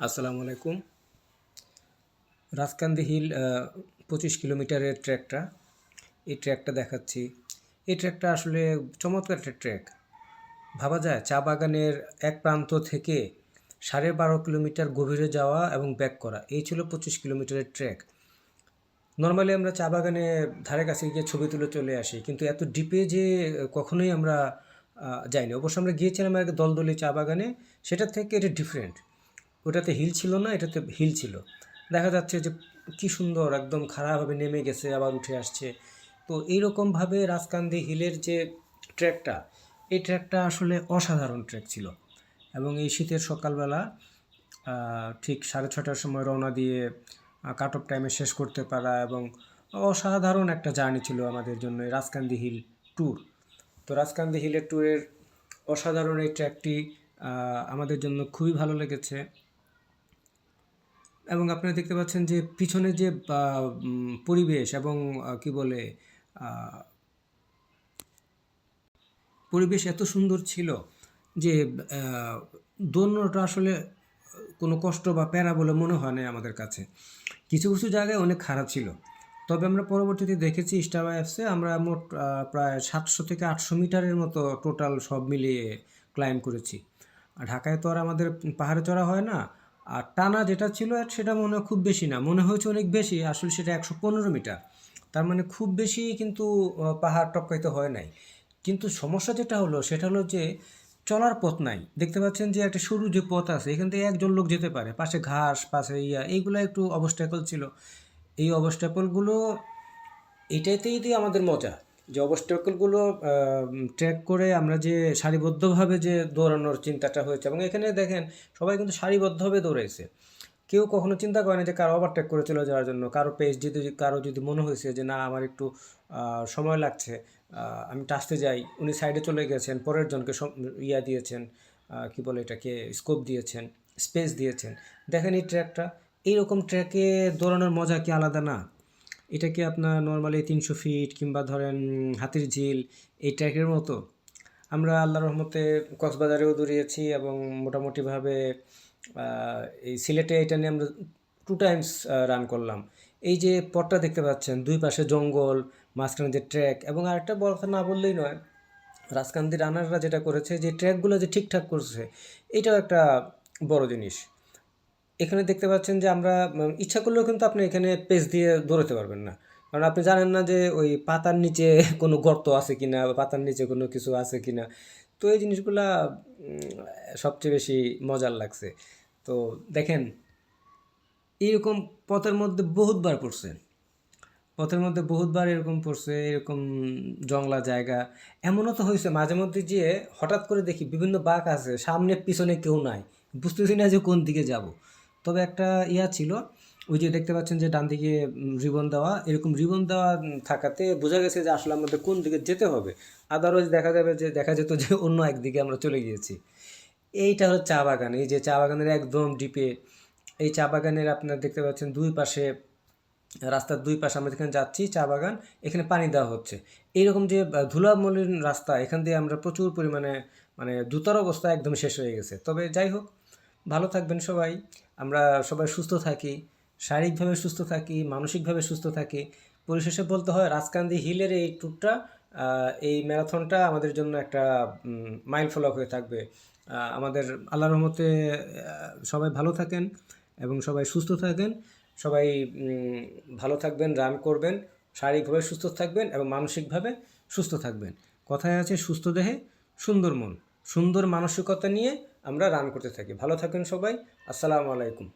আসসালামু আলাইকুম। রাজকান্দি হিল 25 কিলোমিটারের ট্র্যাকটা, এই ট্র্যাকটা দেখাচ্ছি। এই ট্র্যাকটা আসলে চমৎকার একটা ট্র্যাক। ভাবা যায় চা বাগানের এক প্রান্ত থেকে 12.5 কিলোমিটার গভীরে যাওয়া এবং ব্যাক করা, এই ছিল 25 কিলোমিটারের ট্র্যাক। নর্মালি আমরা চা বাগানে ধারে কাছে গিয়ে ছবি তুলে চলে আসি, কিন্তু এত ডিপে যে কখনোই আমরা যাইনি। অবশ্য আমরা গিয়েছিলাম এক দলদলি চা বাগানে, সেটার থেকে এটা ডিফারেন্ট। ওটাতে হিল ছিল না, এটাতে হিল ছিল। দেখা যাচ্ছে যে কি সুন্দর একদম খাড়াভাবে নেমে গেছে আবার উঠে আসছে। তো এইরকমভাবে রাজকান্দি হিলের যে ট্র্যাকটা, এই ট্র্যাকটা আসলে অসাধারণ ট্র্যাক ছিল। এবং এই শীতের সকালবেলা ঠিক 6:30টার সময় রওনা দিয়ে কাট অফ টাইমে শেষ করতে পারা এবং অসাধারণ একটা জার্নি ছিল আমাদের জন্য এই রাজকান্দি হিল ট্যুর। তো রাজকান্দি হিলের ট্যুরের অসাধারণ এই ট্র্যাকটি আমাদের জন্য খুবই ভালো লেগেছে। এবং আপনারা দেখতে পাচ্ছেন যে পিছনে যে পরিবেশ এবং কি বলে পরিবেশ এত সুন্দর ছিল যে দৌড়টা আসলে কোনো কষ্ট বা প্যারা বলে মনে হয় না আমাদের কাছে। কিছু কিছু জায়গায় অনেক খারাপ ছিল, তবে আমরা পরবর্তীতে দেখেছি স্টাবা অ্যাপসে আমরা মোট প্রায় 700 থেকে 800 মিটারের মতো টোটাল সব মিলিয়ে ক্লাইম্ব করেছি। আর ঢাকায় তো আর আমাদের পাহাড়ে চড়া হয় না। আর টানা যেটা ছিল সেটা মনে হয় খুব বেশি না, মনে হয়েছে অনেক বেশি, আসলে সেটা 115 মিটার। তার মানে খুব বেশি কিন্তু পাহাড় টপকাইতে হয় নাই। কিন্তু সমস্যা যেটা হলো সেটা হলো যে চলার পথ নাই। দেখতে পাচ্ছেন যে একটা সরু যে পথ আছে, এখান থেকে একজন লোক যেতে পারে, পাশে ঘাস, পাশে এইগুলো একটু অবস্ট্যাকল ছিল। এই অবস্ট্যাকলগুলো এটাতেই দিয়ে আমাদের মজা, যে অবস্ট্যাকলগুলো ট্র্যাক করে আমরা যে সারিবদ্ধভাবে যে দৌড়ানোর চিন্তাটা হয়েছে। এবং এখানে দেখেন সবাই কিন্তু সারিবদ্ধভাবে দৌড়াইছে, কেউ কখনো চিন্তা করে না যে কারো ওভারটেক করে চলে যাওয়ার জন্য। কারো পেজ কারো যদি মনে হয়েছে যে না আমার একটু সময় লাগছে, আমি টাসতে যাই, উনি সাইডে চলে গেছেন, পরের জনকে দিয়েছেন, কি বলে এটাকে, স্কোপ দিয়েছেন, স্পেস দিয়েছেন। দেখেন এই ট্র্যাকটা, এইরকম ট্র্যাকে দৌড়ানোর মজা কি আলাদা না? এটাকে আপনার নর্মালি 300 ফিট কিংবা ধরেন হাতির ঝিল এই ট্র্যাকের মতো। আমরা আল্লাহর রহমতে কক্সবাজারেও দৌড়িয়েছি এবং মোটামুটিভাবে এই সিলেটে এটা নিয়ে আমরা 2 টাইমস রান করলাম। এই যে পথটা দেখতে পাচ্ছেন, দুই পাশে জঙ্গল, মাঝখানে যে ট্র্যাক, এবং আরেকটা বড় কথা না বললেই নয়, রাজকান্দি রানাররা যেটা করেছে যে ট্র্যাকগুলো যে ঠিকঠাক করছে, এটাও একটা বড় জিনিস। এখানে দেখতে পাচ্ছেন যে আমরা ইচ্ছা করলেও কিন্তু আপনি এখানে পেজ দিয়ে দৌড়াতে পারবেন না, কারণ আপনি জানেন না যে ওই পাতার নিচে কোনো গর্ত আছে কিনা বা পাতার নিচে কোনো কিছু আছে কিনা। তো এই জিনিসগুলা সবচেয়ে বেশি মজার লাগছে। তো দেখেন এইরকম পথের মধ্যে বহুতবার পড়ছে, পথের মধ্যে বহুতবার এরকম পড়ছে, এরকম জংলা জায়গা। এমনও তো হয়েছে মাঝে মধ্যে যে হঠাৎ করে দেখি বিভিন্ন বাঁক আছে, সামনে পিছনে কেউ নাই, বুঝতেছি না যে কোন দিকে যাব। তবে একটা ছিল, ওই যে দেখতে পাচ্ছেন যে ডান দিকে রিবন দেওয়া, এরকম রিবন দেওয়া থাকাতে বোঝা গেছে যে আসলে আমাদের কোন দিকে যেতে হবে। আদারওয়াইজ দেখা যেত যে অন্য একদিকে আমরা চলে গিয়েছি। এইটা হলো চা বাগান, এই যে চা বাগানের একদম ডিপে। এই চা বাগানের আপনার দেখতে পাচ্ছেন দুই পাশে, রাস্তার দুই পাশে আমরা যেখানে যাচ্ছি চা বাগান, এখানে পানি দেওয়া হচ্ছে। এইরকম যে ধুলামলিন রাস্তা, এখান দিয়ে আমরা প্রচুর পরিমাণে মানে জুতার অবস্থা একদম শেষ হয়ে গেছে। তবে যাই হোক, ভালো থাকবেন সবাই, আমরা সবাই সুস্থ থাকি, শারীরিকভাবে সুস্থ থাকি, মানসিকভাবে সুস্থ থাকি। পরিশেষে বলতে হয় রাজকান্দি হিলের এই ট্যুরটা, এই ম্যারাথনটা আমাদের জন্য একটা মাইল ফলক হয়ে থাকবে। আমাদের আল্লাহর রহমতে সবাই ভালো থাকেন এবং সবাই সুস্থ থাকেন। সবাই ভালো থাকবেন, রান করবেন, শারীরিকভাবে সুস্থ থাকবেন এবং মানসিকভাবে সুস্থ থাকবেন। কথায় আছে সুস্থ দেহে সুন্দর মন। সুন্দর মানসিকতা নিয়ে আমরা রান করতে থাকি। ভালো থাকেন সবাই। আসসালামু আলাইকুম।